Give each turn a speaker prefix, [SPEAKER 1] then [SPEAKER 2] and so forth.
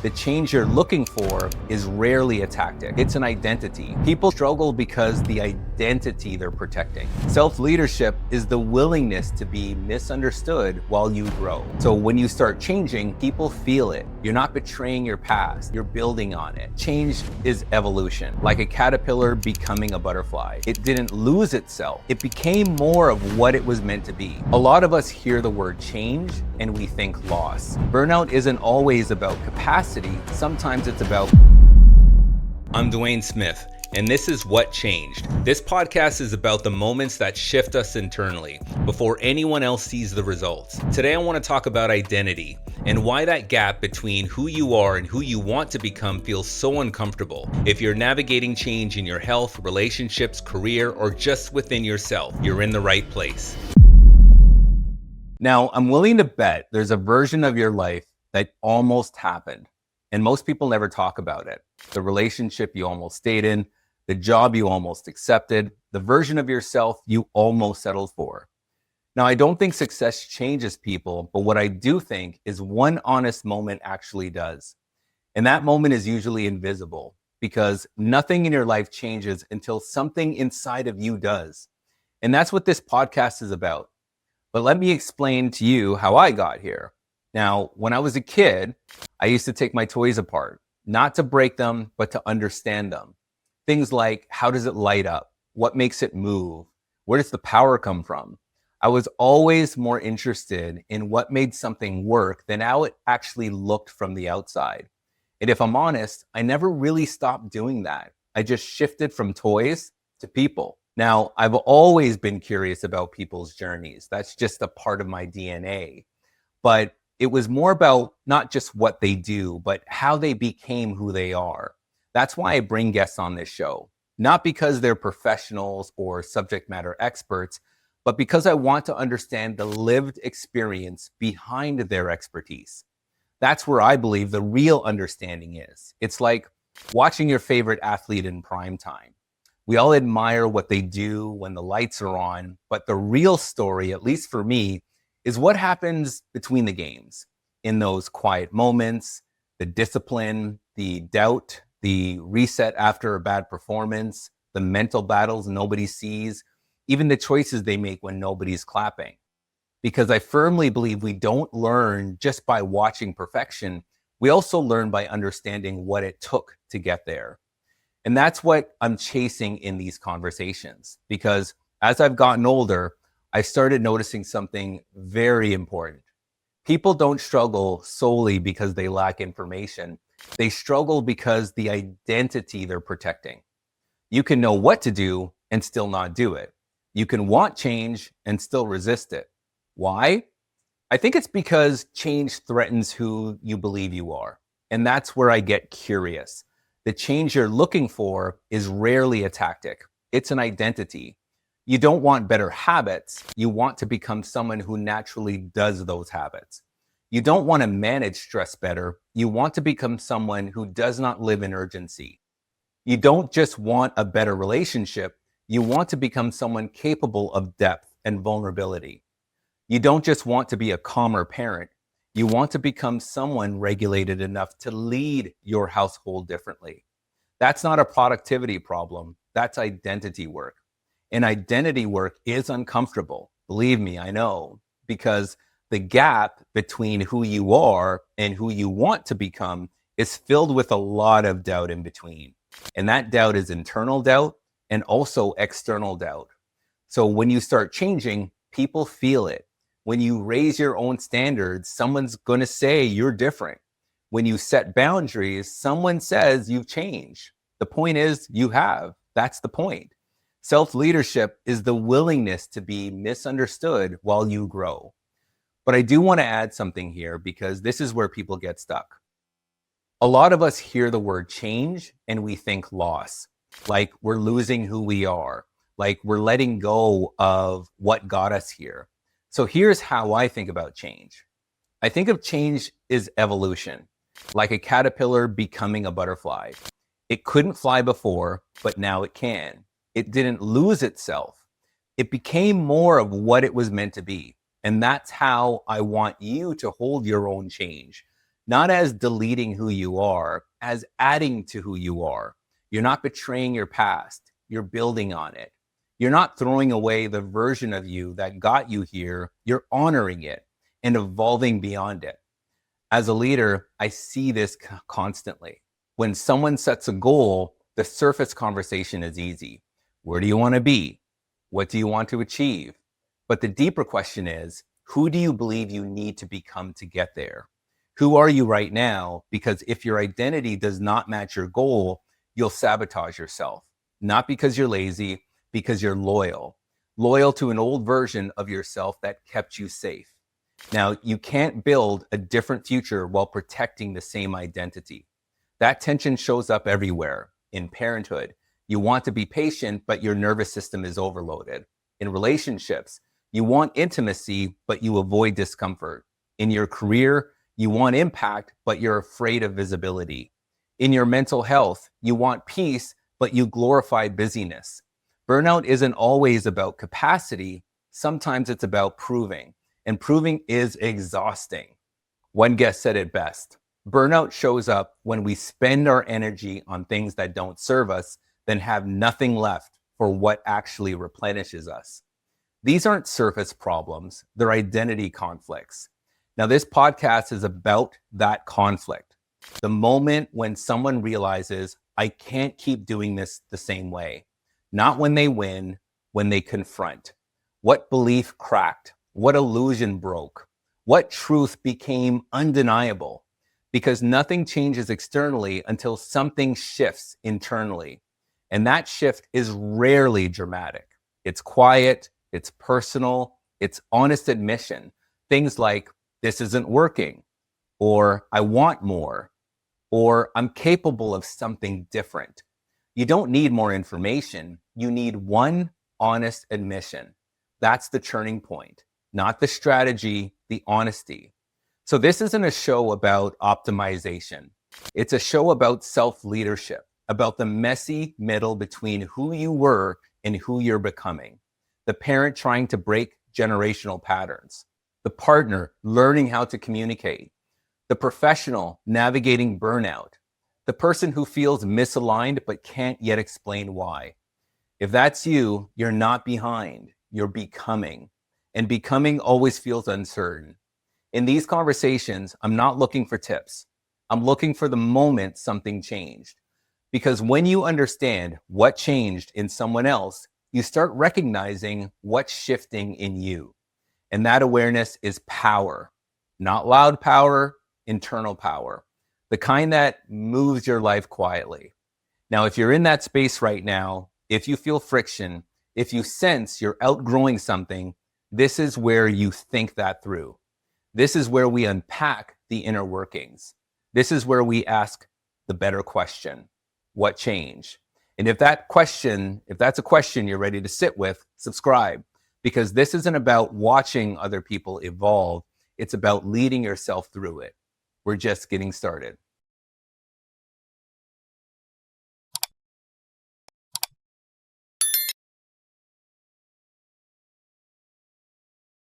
[SPEAKER 1] The change you're looking for is rarely a tactic. It's an identity. People struggle because the identity they're protecting. Self-leadership is the willingness to be misunderstood while you grow. So when you start changing, people feel it. You're not betraying your past, you're building on it. Change is evolution, like a caterpillar becoming a butterfly. It didn't lose itself. It became more of what it was meant to be. A lot of us hear the word change and we think loss. Burnout isn't always about capacity. Sometimes it's about... I'm Dwayne Smith, and this is What Changed. This podcast is about the moments that shift us internally before anyone else sees the results. Today I want to talk about identity and why that gap between who you are and who you want to become feels so uncomfortable. If you're navigating change in your health, relationships, career, or just within yourself, you're in the right place. Now, I'm willing to bet there's a version of your life that almost happened. And most people never talk about it. The relationship you almost stayed in, the job you almost accepted, the version of yourself you almost settled for. Now, I don't think success changes people, but what I do think is one honest moment actually does. And that moment is usually invisible because nothing in your life changes until something inside of you does. And that's what this podcast is about. But let me explain to you how I got here. Now, when I was a kid, I used to take my toys apart, not to break them, but to understand them. Things like, how does it light up? What makes it move? Where does the power come from? I was always more interested in what made something work than how it actually looked from the outside. And if I'm honest, I never really stopped doing that. I just shifted from toys to people. Now, I've always been curious about people's journeys. That's just a part of my DNA. But it was more about not just what they do, but how they became who they are. That's why I bring guests on this show. Not because they're professionals or subject matter experts, but because I want to understand the lived experience behind their expertise. That's where I believe the real understanding is. It's like watching your favorite athlete in prime time. We all admire what they do when the lights are on, but the real story, at least for me, is what happens between the games, in those quiet moments, the discipline, the doubt, the reset after a bad performance, the mental battles nobody sees, even the choices they make when nobody's clapping. Because I firmly believe we don't learn just by watching perfection. We also learn by understanding what it took to get there. And that's what I'm chasing in these conversations. Because as I've gotten older, I started noticing something very important. People don't struggle solely because they lack information. They struggle because the identity they're protecting. You can know what to do and still not do it. You can want change and still resist it. Why? I think it's because change threatens who you believe you are. And that's where I get curious. The change you're looking for is rarely a tactic. It's an identity. You don't want better habits. You want to become someone who naturally does those habits. You don't want to manage stress better. You want to become someone who does not live in urgency. You don't just want a better relationship. You want to become someone capable of depth and vulnerability. You don't just want to be a calmer parent. You want to become someone regulated enough to lead your household differently. That's not a productivity problem. That's identity work. And identity work is uncomfortable. Believe me, I know, because the gap between who you are and who you want to become is filled with a lot of doubt in between. And that doubt is internal doubt and also external doubt. So when you start changing, people feel it. When you raise your own standards, someone's going to say you're different. When you set boundaries, someone says you've changed. The point is you have. That's the point. Self-leadership is the willingness to be misunderstood while you grow. But I do want to add something here because this is where people get stuck. A lot of us hear the word change and we think loss, like we're losing who we are, like we're letting go of what got us here. So here's how I think about change. I think of change as evolution, like a caterpillar becoming a butterfly. It couldn't fly before, but now it can. It didn't lose itself. It became more of what it was meant to be. And that's how I want you to hold your own change. not as deleting who you are, as adding to who you are. You're not betraying your past, you're building on it. You're not throwing away the version of you that got you here, you're honoring it and evolving beyond it. As a leader, I see this constantly. When someone sets a goal, the surface conversation is easy. Where do you want to be? What do you want to achieve? But the deeper question is, who do you believe you need to become to get there? Who are you right now? Because if your identity does not match your goal, you'll sabotage yourself. Not because you're lazy, because you're loyal. Loyal to an old version of yourself that kept you safe. Now, you can't build a different future while protecting the same identity. That tension shows up everywhere. In parenthood, you want to be patient, but your nervous system is overloaded. In relationships, you want intimacy, but you avoid discomfort. In your career, you want impact, but you're afraid of visibility. In your mental health, you want peace, but you glorify busyness. Burnout isn't always about capacity. Sometimes it's about proving, and proving is exhausting. One guest said it best. Burnout shows up when we spend our energy on things that don't serve us, then have nothing left for what actually replenishes us. These aren't surface problems, they're identity conflicts. Now, this podcast is about that conflict. The moment when someone realizes, I can't keep doing this the same way. Not when they win, when they confront. What belief cracked? What illusion broke? What truth became undeniable? Because nothing changes externally until something shifts internally. And that shift is rarely dramatic. It's quiet, it's personal, it's honest admission. Things like, this isn't working, or I want more, or I'm capable of something different. You don't need more information. You need one honest admission. That's the turning point, not the strategy, the honesty. So this isn't a show about optimization. It's a show about self-leadership, about the messy middle between who you were and who you're becoming. The parent trying to break generational patterns. The partner learning how to communicate. The professional navigating burnout. The person who feels misaligned but can't yet explain why. If that's you, you're not behind, you're becoming. And becoming always feels uncertain. In these conversations, I'm not looking for tips. I'm looking for the moment something changed. Because when you understand what changed in someone else, you start recognizing what's shifting in you. And that awareness is power. Not loud power, internal power. The kind that moves your life quietly. Now, if you're in that space right now, if you feel friction, if you sense you're outgrowing something, this is where you think that through. This is where we unpack the inner workings. This is where we ask the better question, what changed? And if that's a question you're ready to sit with, subscribe, because this isn't about watching other people evolve. It's about leading yourself through it. We're just getting started.